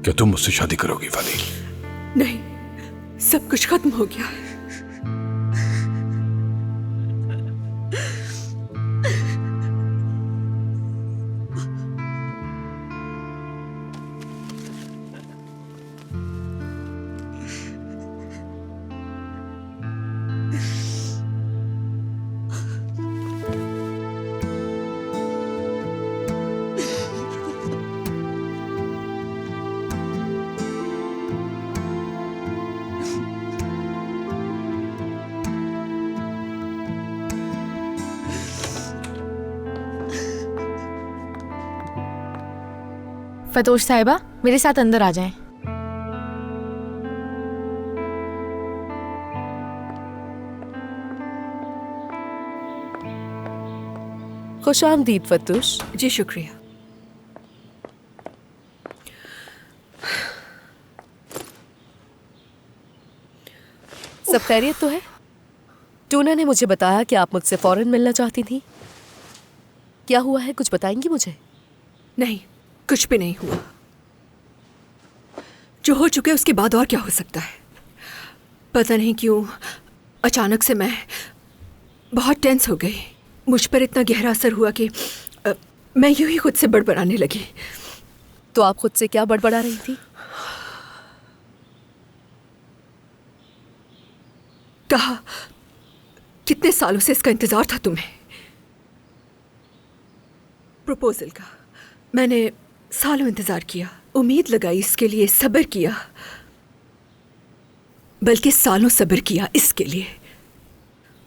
क्या तुम मुझसे शादी करोगी वाली? नहीं, सब कुछ खत्म हो गया है। फतोश साहिबा, मेरे साथ अंदर आ जाएं। खुश आमदीद फतोश। जी शुक्रिया। सब खैरियत तो है? टूना ने मुझे बताया कि आप मुझसे फौरन मिलना चाहती थी। क्या हुआ है, कुछ बताएंगी मुझे? नहीं, कुछ भी नहीं हुआ। जो हो चुके उसके बाद और क्या हो सकता है। पता नहीं क्यों अचानक से मैं बहुत टेंस हो गई। मुझ पर इतना गहरा असर हुआ कि मैं यूं ही खुद से बड़बड़ाने लगी। तो आप खुद से क्या बड़बड़ा रही थी? कहा, कितने सालों से इसका इंतजार था तुम्हें, प्रपोजल का। मैंने सालों इंतजार किया, उम्मीद लगाई इसके लिए, सब्र किया, बल्कि सालों सब्र किया इसके लिए,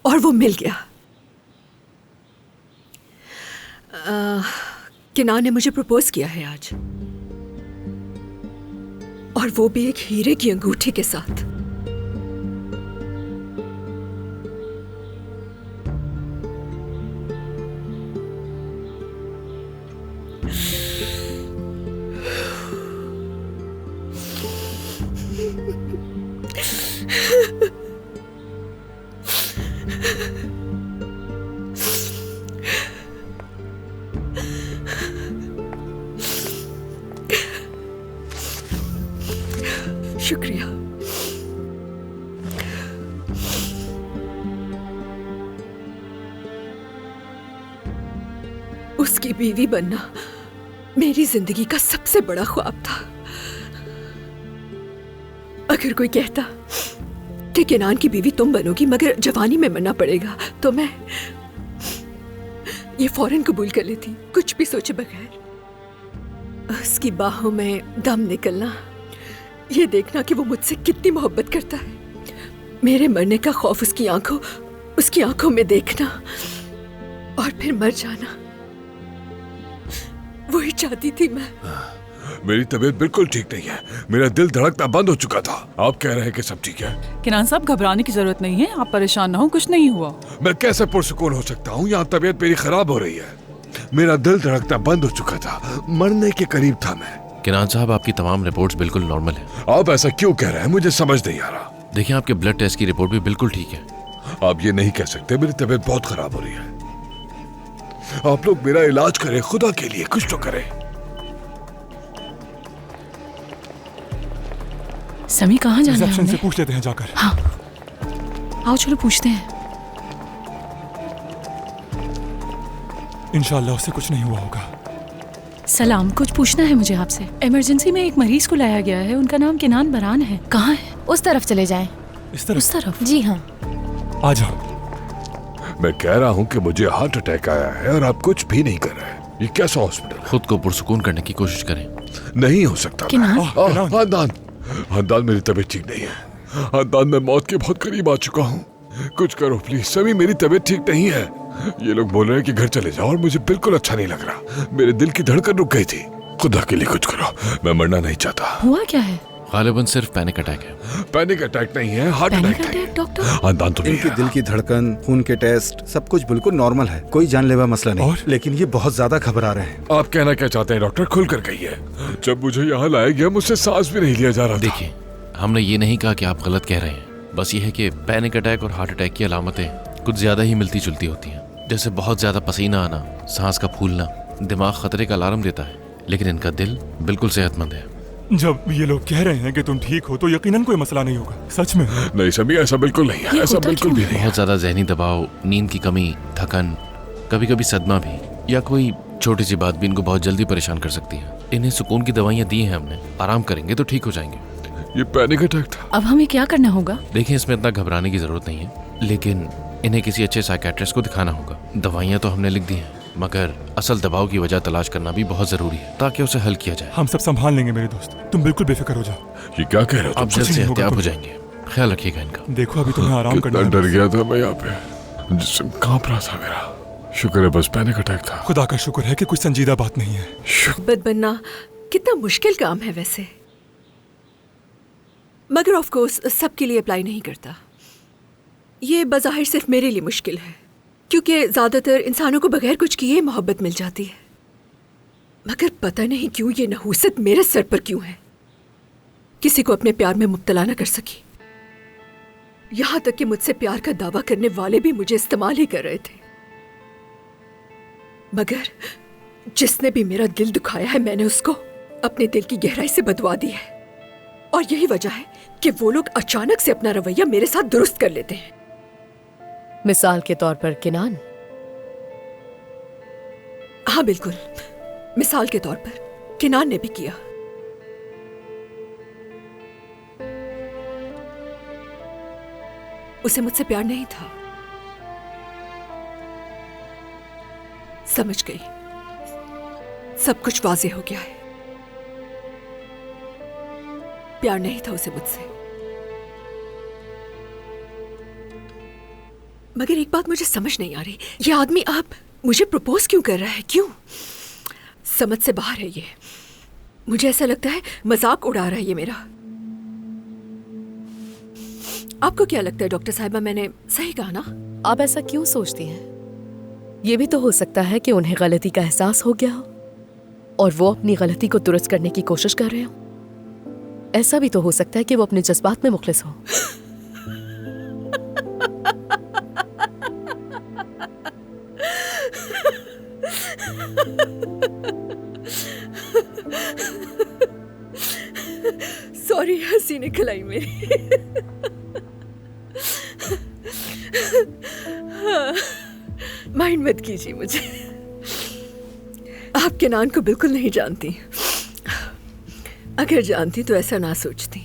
और वो मिल गया। किनान ने मुझे प्रपोज किया है आज, और वो भी एक हीरे की अंगूठी के साथ। शुक्रिया। उसकी बीवी बनना मेरी जिंदगी का सबसे बड़ा ख्वाब था। अगर कोई कहता कि किनान की बीवी तुम बनोगी मगर जवानी में मरना पड़ेगा, तो मैं ये फौरन कबूल कर लेती, कुछ भी सोचे बगैर। उसकी बाहों में दम निकलना, ये देखना कि वो मुझसे कितनी मोहब्बत करता है, मेरे मरने का खौफ उसकी आंखों में देखना, और फिर मर जाना, वही चाहती थी मैं। मेरी तबीयत बिल्कुल ठीक नहीं है, मेरा दिल धड़कना बंद हो चुका था। आप कह रहे हैं कि सब ठीक है? किनान साहब, घबराने की जरूरत नहीं है, आप परेशान ना हो, कुछ नहीं हुआ। मैं कैसे पुरसुकून हो सकता हूँ? यहाँ तबीयत मेरी खराब हो रही है। मेरा दिल धड़कना बंद हो चुका था, मरने के करीब था मैं। किनान साहब, आपकी तमाम रिपोर्ट्स बिल्कुल नॉर्मल है। आप ऐसा क्यों कह रहे हैं? मुझे समझ नहीं आ रहा। देखिए, आपके ब्लड टेस्ट की रिपोर्ट भी बिल्कुल ठीक है। आप ये नहीं कह सकते, मेरी तबीयत बहुत खराब हो रही है। आप लोग मेरा इलाज करें, खुदा के लिए कुछ तो करें। समी, कहाँ जाना है? रिसेप्शन से पूछ लेते हैं जाकर। हाँ, आओ चलो पूछते हैं। इंशाल्लाह उससे कुछ नहीं हुआ होगा। सलाम, कुछ पूछना है मुझे आपसे। इमरजेंसी में एक मरीज को लाया गया है, उनका नाम किनान बरान है। कहाँ है? उस तरफ चले जाएं। इस तरफ? उस तरफ? जी हाँ। आ जाओ। मैं कह रहा हूँ कि मुझे हार्ट अटैक आया है और आप कुछ भी नहीं कर रहे हैं। ये कैसा हॉस्पिटल है? खुद को पुरसुकून करने की कोशिश करें। नहीं हो सकता। किनान? हांदान, मेरी तबीयत ठीक नहीं है। हांदान, मैं मौत के बहुत करीब आ चुका हूँ। कुछ करो प्लीज। समी, मेरी तबीयत ठीक नहीं है। ये लोग बोल रहे हैं कि घर चले जाओ, और मुझे बिल्कुल अच्छा नहीं लग रहा। मेरे दिल की धड़कन रुक गई थी। खुदा के लिए कुछ करो, मैं मरना नहीं चाहता। हुआ क्या है? गालिबन सिर्फ पैनिक अटैक है। पैनिक अटैक नहीं है, हार्ट अटैक है। डॉक्टर? हांदान, तो इनकी दिल की धड़कन, खून के टेस्ट, सब कुछ बिल्कुल नॉर्मल है, कोई जानलेवा मसला नहीं। लेकिन ये बहुत ज्यादा घबरा रहे हैं। आप कहना क्या चाहते हैं डॉक्टर? खुल कर कहिए। जब मुझे यहाँ लाया गया, मुझसे सांस भी नहीं लिया जा रहा था। देखिए, हमने ये नहीं कहा कि आप गलत कह रहे हैं, बस ये है कि पैनिक अटैक और हार्ट अटैक की अलामतें कुछ ज्यादा ही मिलती जुलती होती हैं। जैसे बहुत ज्यादा पसीना आना, सांस का फूलना, दिमाग खतरे का अलार्म देता है, लेकिन इनका दिल बिल्कुल सेहतमंद है। जब ये लोग कह रहे हैं कि तुम ठीक हो तो यकीनन कोई मसला नहीं होगा। सच में। नहीं समी, ऐसा बिल्कुल नहीं है, ये ऐसा होता बिल्कुल क्यों भी है? नहीं है। बहुत ज्यादा जहनी दबाव, नींद की कमी, थकन, कभी कभी सदमा भी, या कोई छोटी सी बात भी इनको बहुत जल्दी परेशान कर सकती है। इन्हें सुकून की दवाइयाँ दी हैं हमने, आराम करेंगे तो ठीक हो जाएंगे। ये पैनिक अटैक था। अब हमें क्या करना होगा? देखिए, इसमें इतना घबराने की जरूरत नहीं है, लेकिन इन्हें किसी अच्छे साइकेट्रिस्ट को दिखाना होगा। दवाइयाँ तो हमने लिख दी हैं, मगर असल दबाव की वजह तलाश करना भी बहुत जरूरी है ताकि उसे हल किया जाए। हम सब संभाल लेंगे मेरे दोस्त, तुम बिल्कुल बेफिक्र हो जाओ। ये क्या कह रहे हो आप तुम? जल्द से नहीं होगा एहतियात हो कुछ। जाएंगे, ख्याल रखिएगा इनका। देखो अभी तुम्हें आराम कितना करना डर है। गया था मैं यहाँ पे, जिसम कांप रहा था मेरा। शुक्र है बस पैनिक अटैक था। खुदा का शुक्र है कि कुछ संजीदा बात नहीं है। मोहब्बत बनना कितना मुश्किल काम है वैसे, मगर ऑफ कोर्स सबके लिए अप्लाई नहीं करता। ये बज़ाहिर सिर्फ मेरे लिए मुश्किल है, क्योंकि ज़्यादातर इंसानों को बगैर कुछ किए मोहब्बत मिल जाती है। मगर पता नहीं क्यों ये नहूसत मेरे सर पर क्यों है। किसी को अपने प्यार में मुब्तला न कर सकी, यहां तक कि मुझसे प्यार का दावा करने वाले भी मुझे इस्तेमाल ही कर रहे थे। मगर जिसने भी मेरा दिल दुखाया है, मैंने उसको अपने दिल की गहराई से बदवा दी है। और यही वजह है कि वो लोग अचानक से अपना रवैया मेरे साथ दुरुस्त कर लेते हैं। मिसाल के तौर पर किनान। हाँ बिल्कुल, मिसाल के तौर पर किनान ने भी किया। उसे मुझसे प्यार नहीं था। समझ गई, सब कुछ वाज़ेह हो गया है। प्यार नहीं था उसे मुझसे। मगर एक बात मुझे समझ नहीं आ रही, ये आदमी आप मुझे प्रपोज क्यों कर रहा है? क्यों? समझ से बाहर है ये। मुझे ऐसा लगता है मजाक उड़ा रहा है ये मेरा। आपको क्या लगता है डॉक्टर साहिबा, मैंने सही कहा ना? आप ऐसा क्यों सोचती हैं? ये भी तो हो सकता है कि उन्हें गलती का एहसास हो गया हो और वो अपनी गलती को दुरुस्त करने की कोशिश कर रहे हो। ऐसा भी तो हो सकता है कि वो अपने जज्बात में मुखलिस हो। सॉरी, हंसी निकल आई मेरी। माइंड मत कीजिए मुझे। आप किनान को बिल्कुल नहीं जानती। अगर जानती तो ऐसा ना सोचती।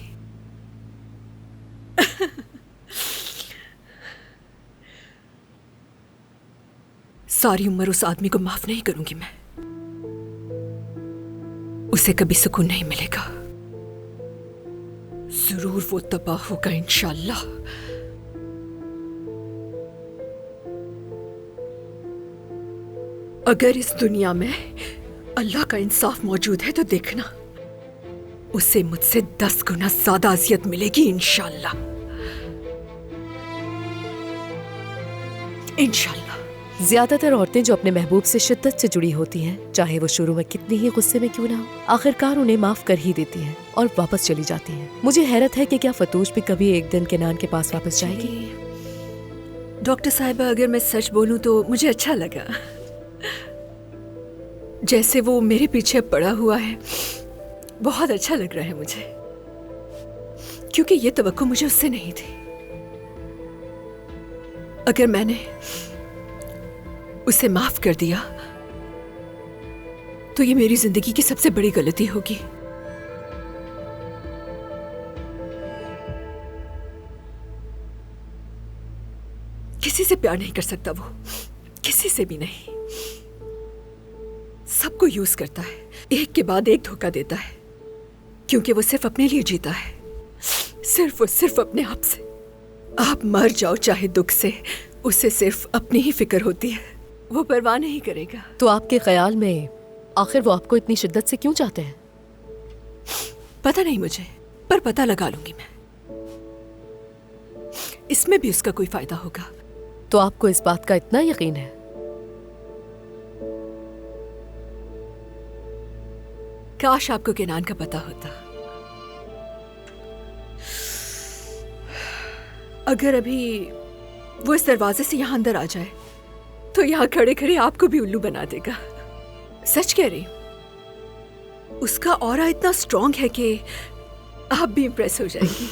सारी उम्र उस आदमी को माफ नहीं करूंगी मैं। उसे कभी सुकून नहीं मिलेगा। जरूर वो तबाह होगा इंशाल्लाह। अगर इस दुनिया में अल्लाह का इंसाफ मौजूद है तो देखना, उसे मुझसे 10 गुना ज्यादा अजियत मिलेगी इंशाल्लाह। इंशाल्लाह। ज्यादातर औरतें जो अपने महबूब से शिद्दत से जुड़ी होती हैं, चाहे वो शुरू में कितनी ही गुस्से में क्यों ना हो, आखिरकार उन्हें माफ कर ही देती हैं और वापस चली जाती हैं। मुझे हैरत है कि क्या फतूश भी कभी एक दिन किनान के पास वापस जाएगी। डॉक्टर साहिबा, अगर मैं सच बोलूं तो मुझे अच्छा लगा। जैसे वो मेरे पीछे पड़ा हुआ है, बहुत अच्छा लग रहा है मुझे, क्योंकि ये तवक्को मुझे उससे नहीं थी। अगर मैंने उसे माफ कर दिया तो ये मेरी जिंदगी की सबसे बड़ी गलती होगी। किसी से प्यार नहीं कर सकता वो, किसी से भी नहीं। सबको यूज करता है, एक के बाद एक धोखा देता है, क्योंकि वो सिर्फ अपने लिए जीता है, सिर्फ और सिर्फ अपने आप से। आप मर जाओ चाहे दुख से, उसे सिर्फ अपनी ही फिक्र होती है, वो परवाह नहीं करेगा। तो आपके ख्याल में आखिर वो आपको इतनी शिद्दत से क्यों चाहते हैं? पता नहीं मुझे, पर पता लगा लूंगी मैं। इसमें भी उसका कोई फायदा होगा। तो आपको इस बात का इतना यकीन है? काश आपको किनान का पता होता। अगर अभी वो इस दरवाजे से यहां अंदर आ जाए तो यहां खड़े खड़े आपको भी उल्लू बना देगा। सच कह रही हूं, उसका ऑरा इतना स्ट्रॉन्ग है कि आप भी इम्प्रेस हो जाएंगी।